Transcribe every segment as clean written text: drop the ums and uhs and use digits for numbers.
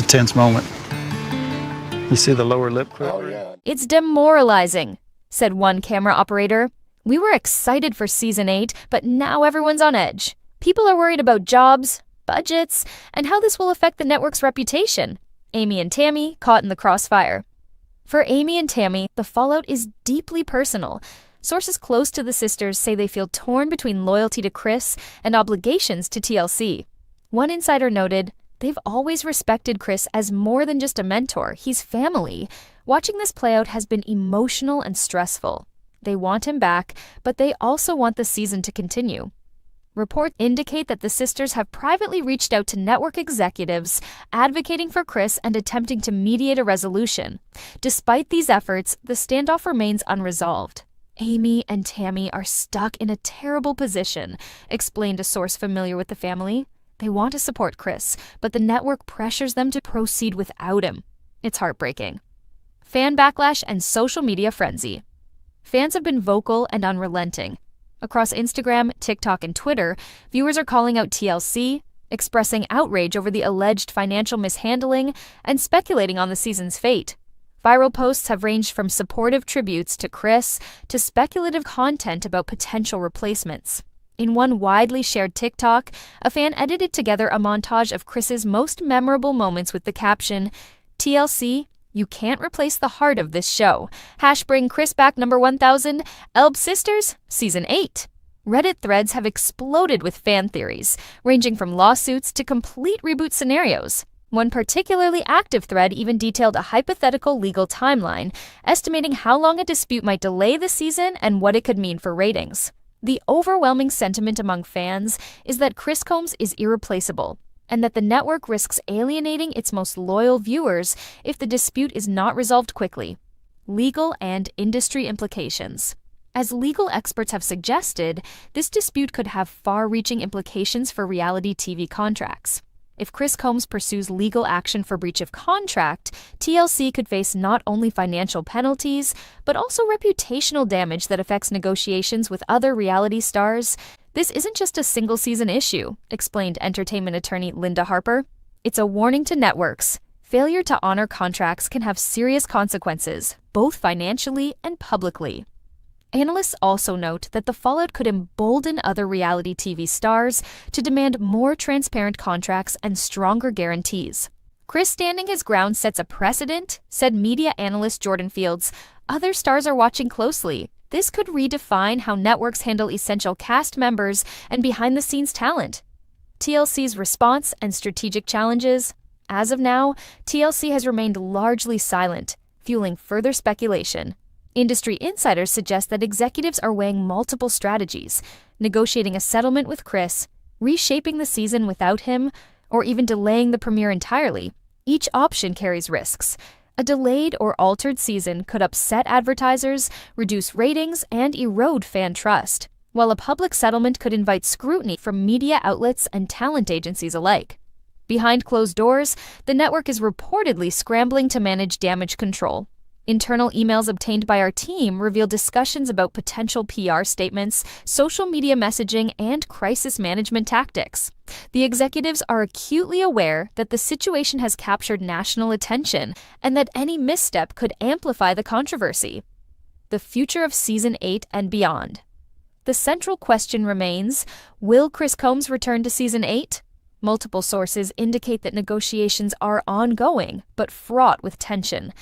It's a tense moment. You see the lower lip quiver? Oh, yeah. "It's demoralizing," said one camera operator. "We were excited for Season 8, but now everyone's on edge. People are worried about jobs, budgets, and how this will affect the network's reputation." Amy and Tammy caught in the crossfire. For Amy and Tammy, the fallout is deeply personal. Sources close to the sisters say they feel torn between loyalty to Chris and obligations to TLC. One insider noted, "They've always respected Chris as more than just a mentor. He's family. Watching this play out has been emotional and stressful. They want him back, but they also want the season to continue." Reports indicate that the sisters have privately reached out to network executives, advocating for Chris and attempting to mediate a resolution. Despite these efforts, the standoff remains unresolved. "Amy and Tammy are stuck in a terrible position," explained a source familiar with the family. "They want to support Chris, but the network pressures them to proceed without him. It's heartbreaking." Fan backlash and social media frenzy. Fans have been vocal and unrelenting. Across Instagram, TikTok, and Twitter, viewers are calling out TLC, expressing outrage over the alleged financial mishandling, and speculating on the season's fate. Viral posts have ranged from supportive tributes to Chris to speculative content about potential replacements. In one widely shared TikTok, a fan edited together a montage of Chris's most memorable moments with the caption, "TLC, you can't replace the heart of this show. #bring Chris back number 1000, Elb Sisters, Season 8. Reddit threads have exploded with fan theories, ranging from lawsuits to complete reboot scenarios. One particularly active thread even detailed a hypothetical legal timeline, estimating how long a dispute might delay the season and what it could mean for ratings. The overwhelming sentiment among fans is that Chris Combs is irreplaceable, and that the network risks alienating its most loyal viewers if the dispute is not resolved quickly. Legal and industry implications. As legal experts have suggested, this dispute could have far-reaching implications for reality TV contracts. If Chris Combs pursues legal action for breach of contract, TLC could face not only financial penalties, but also reputational damage that affects negotiations with other reality stars. "This isn't just a single-season issue," explained entertainment attorney Linda Harper. "It's a warning to networks. Failure to honor contracts can have serious consequences, both financially and publicly." Analysts also note that the fallout could embolden other reality TV stars to demand more transparent contracts and stronger guarantees. "Chris standing his ground sets a precedent," said media analyst Jordan Fields. "Other stars are watching closely. This could redefine how networks handle essential cast members and behind-the-scenes talent." TLC's response and strategic challenges. As of now, TLC has remained largely silent, fueling further speculation. Industry insiders suggest that executives are weighing multiple strategies, negotiating a settlement with Chris, reshaping the season without him, or even delaying the premiere entirely. Each option carries risks. A delayed or altered season could upset advertisers, reduce ratings, and erode fan trust, while a public settlement could invite scrutiny from media outlets and talent agencies alike. Behind closed doors, the network is reportedly scrambling to manage damage control. Internal emails obtained by our team reveal discussions about potential PR statements, social media messaging, and crisis management tactics. The executives are acutely aware that the situation has captured national attention and that any misstep could amplify the controversy. The future of Season 8 and beyond. The central question remains, will Chris Combs return to Season 8? Multiple sources indicate that negotiations are ongoing, but fraught with tension.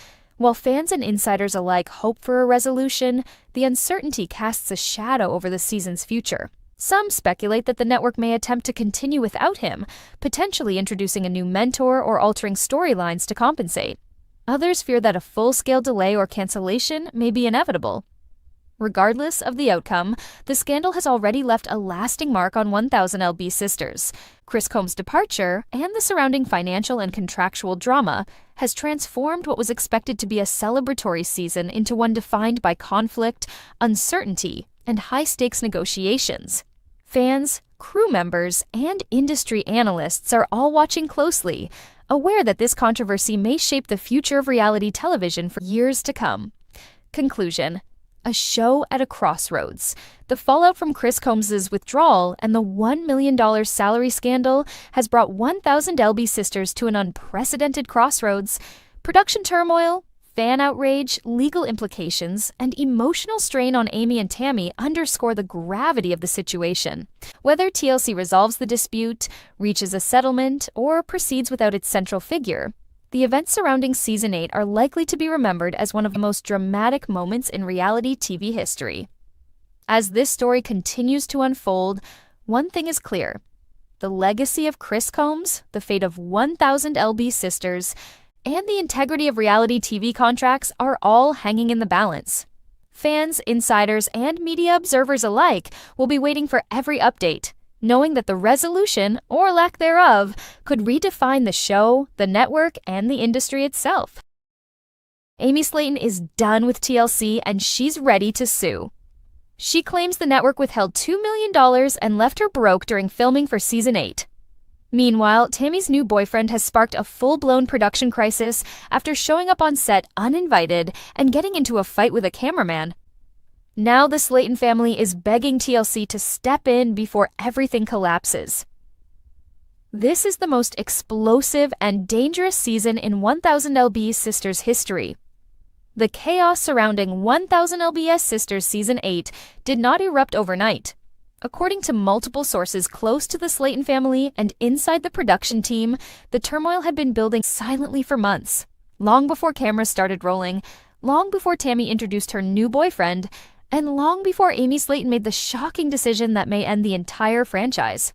While fans and insiders alike hope for a resolution, the uncertainty casts a shadow over the season's future. Some speculate that the network may attempt to continue without him, potentially introducing a new mentor or altering storylines to compensate. Others fear that a full-scale delay or cancellation may be inevitable. Regardless of the outcome, the scandal has already left a lasting mark on 1000 LB Sisters. Chris Combs' departure, and the surrounding financial and contractual drama, has transformed what was expected to be a celebratory season into one defined by conflict, uncertainty, and high-stakes negotiations. Fans, crew members, and industry analysts are all watching closely, aware that this controversy may shape the future of reality television for years to come. Conclusion. a show at a crossroads. The fallout from Chris Combs' withdrawal and the $1 million salary scandal has brought 1,000 LB sisters to an unprecedented crossroads. Production turmoil, fan outrage, legal implications, and emotional strain on Amy and Tammy underscore the gravity of the situation. Whether TLC resolves the dispute, reaches a settlement, or proceeds without its central figure, the events surrounding Season 8 are likely to be remembered as one of the most dramatic moments in reality TV history. As this story continues to unfold, one thing is clear. The legacy of Chris Combs, the fate of 1,000 LB sisters, and the integrity of reality TV contracts are all hanging in the balance. Fans, insiders, and media observers alike will be waiting for every update, knowing that the resolution, or lack thereof, could redefine the show, the network, and the industry itself. Amy Slaton is done with TLC and she's ready to sue. She claims the network withheld $2 million and left her broke during filming for Season 8. Meanwhile, Tammy's new boyfriend has sparked a full-blown production crisis after showing up on set uninvited and getting into a fight with a cameraman. Now the Slaton family is begging TLC to step in before everything collapses. This is the most explosive and dangerous season in 1000 LB Sisters history. The chaos surrounding 1000 LBS Sisters Season 8 did not erupt overnight. According to multiple sources close to the Slaton family and inside the production team, the turmoil had been building silently for months, long before cameras started rolling, long before Tammy introduced her new boyfriend, and long before Amy Slaton made the shocking decision that may end the entire franchise.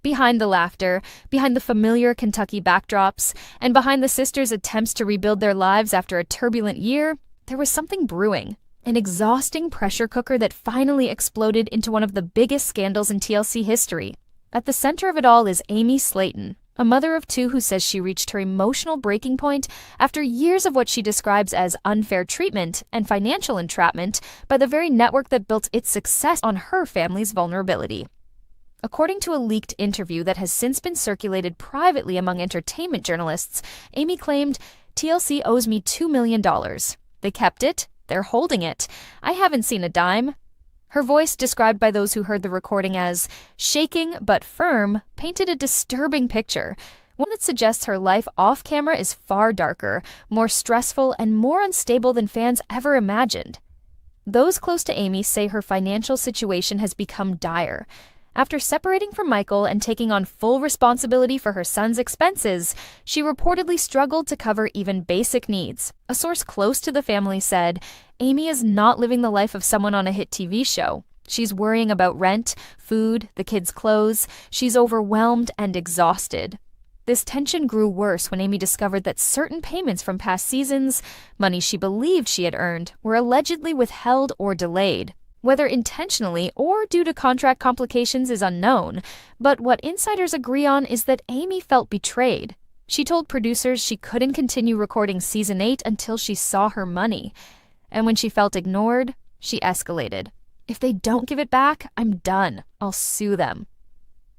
Behind the laughter, behind the familiar Kentucky backdrops, and behind the sisters' attempts to rebuild their lives after a turbulent year, there was something brewing. An exhausting pressure cooker that finally exploded into one of the biggest scandals in TLC history. At the center of it all is Amy Slaton, a mother of two who says she reached her emotional breaking point after years of what she describes as unfair treatment and financial entrapment by the very network that built its success on her family's vulnerability. According to a leaked interview that has since been circulated privately among entertainment journalists, Amy claimed, "TLC owes me $2 million. They kept it. They're holding it. I haven't seen a dime." Her voice, described by those who heard the recording as shaking but firm, painted a disturbing picture, one that suggests her life off-camera is far darker, more stressful, and more unstable than fans ever imagined. Those close to Amy say her financial situation has become dire. After separating from Michael and taking on full responsibility for her son's expenses, she reportedly struggled to cover even basic needs. A source close to the family said, "Amy is not living the life of someone on a hit TV show. She's worrying about rent, food, the kids' clothes. She's overwhelmed and exhausted." This tension grew worse when Amy discovered that certain payments from past seasons, money she believed she had earned, were allegedly withheld or delayed. Whether intentionally or due to contract complications is unknown, but what insiders agree on is that Amy felt betrayed. She told producers she couldn't continue recording Season 8 until she saw her money. And when she felt ignored, she escalated. "If they don't give it back, I'm done. I'll sue them."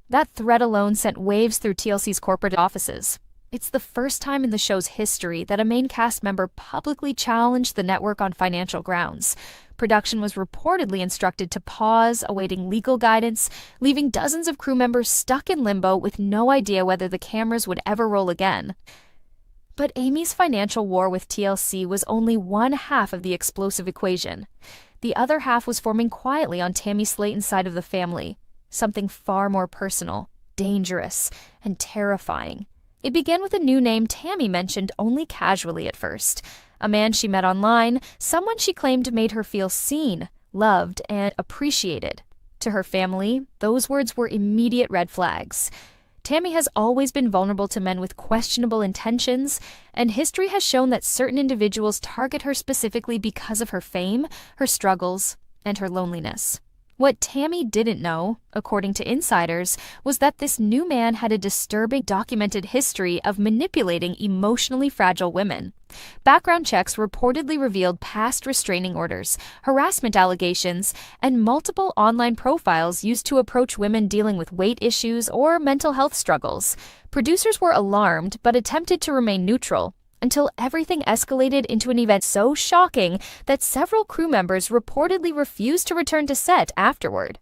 That threat alone sent waves through TLC's corporate offices. It's the first time in the show's history that a main cast member publicly challenged the network on financial grounds. Production was reportedly instructed to pause, awaiting legal guidance, leaving dozens of crew members stuck in limbo with no idea whether the cameras would ever roll again. But Amy's financial war with TLC was only one half of the explosive equation. The other half was forming quietly on Tammy Slaton's side of the family, something far more personal, dangerous, and terrifying. It began with a new name Tammy mentioned only casually at first. A man she met online, someone she claimed made her feel seen, loved, and appreciated. To her family, those words were immediate red flags. Tammy has always been vulnerable to men with questionable intentions, and history has shown that certain individuals target her specifically because of her fame, her struggles, and her loneliness. What Tammy didn't know, according to insiders, was that this new man had a disturbing documented history of manipulating emotionally fragile women. Background checks reportedly revealed past restraining orders, harassment allegations, and multiple online profiles used to approach women dealing with weight issues or mental health struggles. Producers were alarmed but attempted to remain neutral, until everything escalated into an event so shocking that several crew members reportedly refused to return to set afterward.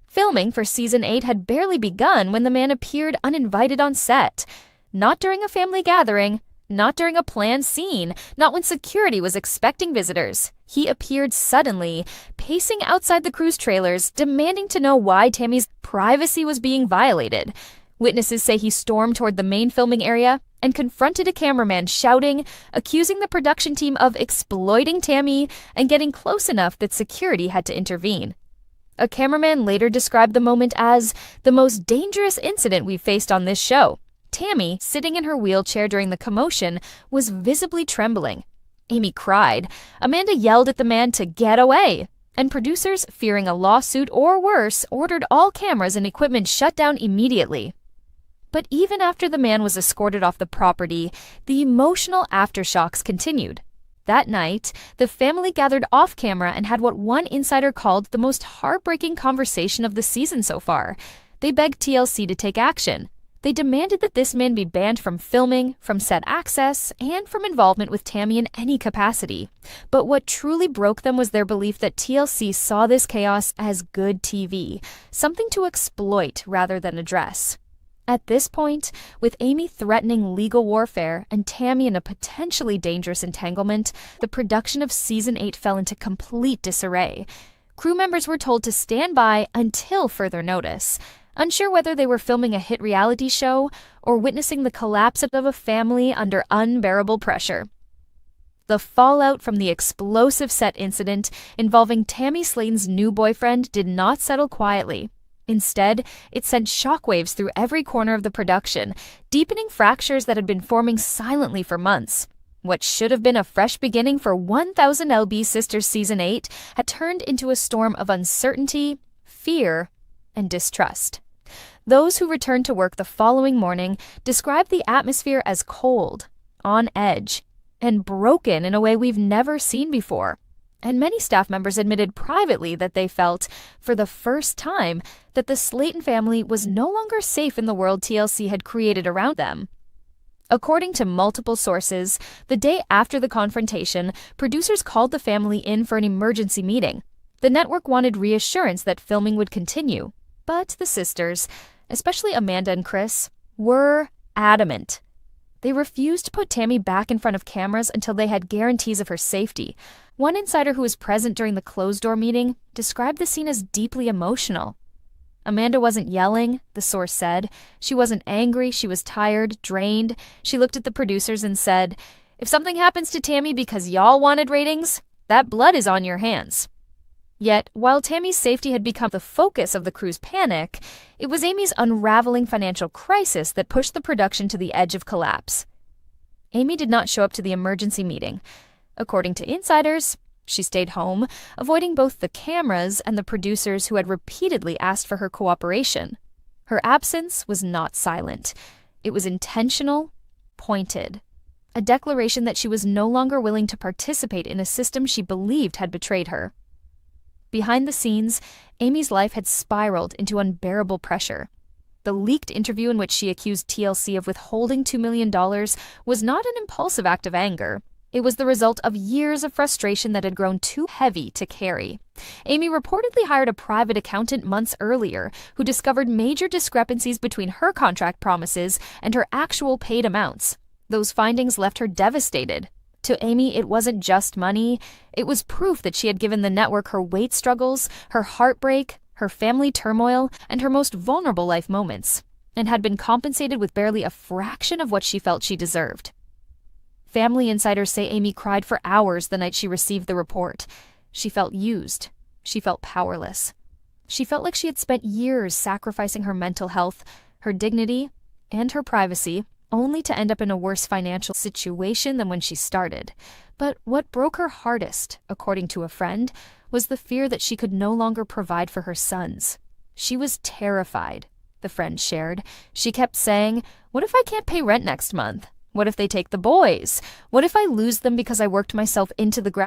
Filming for Season 8 had barely begun when the man appeared uninvited on set. Not during a family gathering, not during a planned scene, not when security was expecting visitors. He appeared suddenly, pacing outside the crew's trailers, demanding to know why Tammy's privacy was being violated. Witnesses say he stormed toward the main filming area and confronted a cameraman, shouting, accusing the production team of exploiting Tammy and getting close enough that security had to intervene. A cameraman later described the moment as the most dangerous incident we've faced on this show. Tammy, sitting in her wheelchair during the commotion, was visibly trembling. Amy cried. Amanda yelled at the man to get away. And producers, fearing a lawsuit or worse, ordered all cameras and equipment shut down immediately. But even after the man was escorted off the property, the emotional aftershocks continued. That night, the family gathered off camera and had what one insider called the most heartbreaking conversation of the season so far. They begged TLC to take action. They demanded that this man be banned from filming, from set access, and from involvement with Tammy in any capacity. But what truly broke them was their belief that TLC saw this chaos as good TV, something to exploit rather than address. At this point, with Amy threatening legal warfare and Tammy in a potentially dangerous entanglement, the production of Season 8 fell into complete disarray. Crew members were told to stand by until further notice, unsure whether they were filming a hit reality show or witnessing the collapse of a family under unbearable pressure. The fallout from the explosive set incident involving Tammy Slaton's new boyfriend did not settle quietly. Instead, it sent shockwaves through every corner of the production, deepening fractures that had been forming silently for months. What should have been a fresh beginning for 1000 LB Sisters Season 8 had turned into a storm of uncertainty, fear, and distrust. Those who returned to work the following morning described the atmosphere as cold, on edge, and broken in a way we've never seen before. And many staff members admitted privately that they felt, for the first time, that the Slaton family was no longer safe in the world TLC had created around them. According to multiple sources, the day after the confrontation, producers called the family in for an emergency meeting. The network wanted reassurance that filming would continue, but the sisters, especially Amanda and Chris, were adamant. They refused to put Tammy back in front of cameras until they had guarantees of her safety. One insider who was present during the closed-door meeting described the scene as deeply emotional. Amanda wasn't yelling, the source said. She wasn't angry, she was tired, drained. She looked at the producers and said, "If something happens to Tammy because y'all wanted ratings, that blood is on your hands." Yet, while Tammy's safety had become the focus of the crew's panic, it was Amy's unraveling financial crisis that pushed the production to the edge of collapse. Amy did not show up to the emergency meeting. According to insiders, she stayed home, avoiding both the cameras and the producers who had repeatedly asked for her cooperation. Her absence was not silent. It was intentional, pointed. A declaration that she was no longer willing to participate in a system she believed had betrayed her. Behind the scenes, Amy's life had spiraled into unbearable pressure. The leaked interview in which she accused TLC of withholding $2 million was not an impulsive act of anger. It was the result of years of frustration that had grown too heavy to carry. Amy reportedly hired a private accountant months earlier who discovered major discrepancies between her contract promises and her actual paid amounts. Those findings left her devastated. To Amy, it wasn't just money. It was proof that she had given the network her weight struggles, her heartbreak, her family turmoil, and her most vulnerable life moments, and had been compensated with barely a fraction of what she felt she deserved. Family insiders say Amy cried for hours the night she received the report. She felt used. She felt powerless. She felt like she had spent years sacrificing her mental health, her dignity, and her privacy, only to end up in a worse financial situation than when she started. But what broke her hardest, according to a friend, was the fear that she could no longer provide for her sons. She was terrified, the friend shared. She kept saying, "What if I can't pay rent next month? What if they take the boys? What if I lose them because I worked myself into the ground?"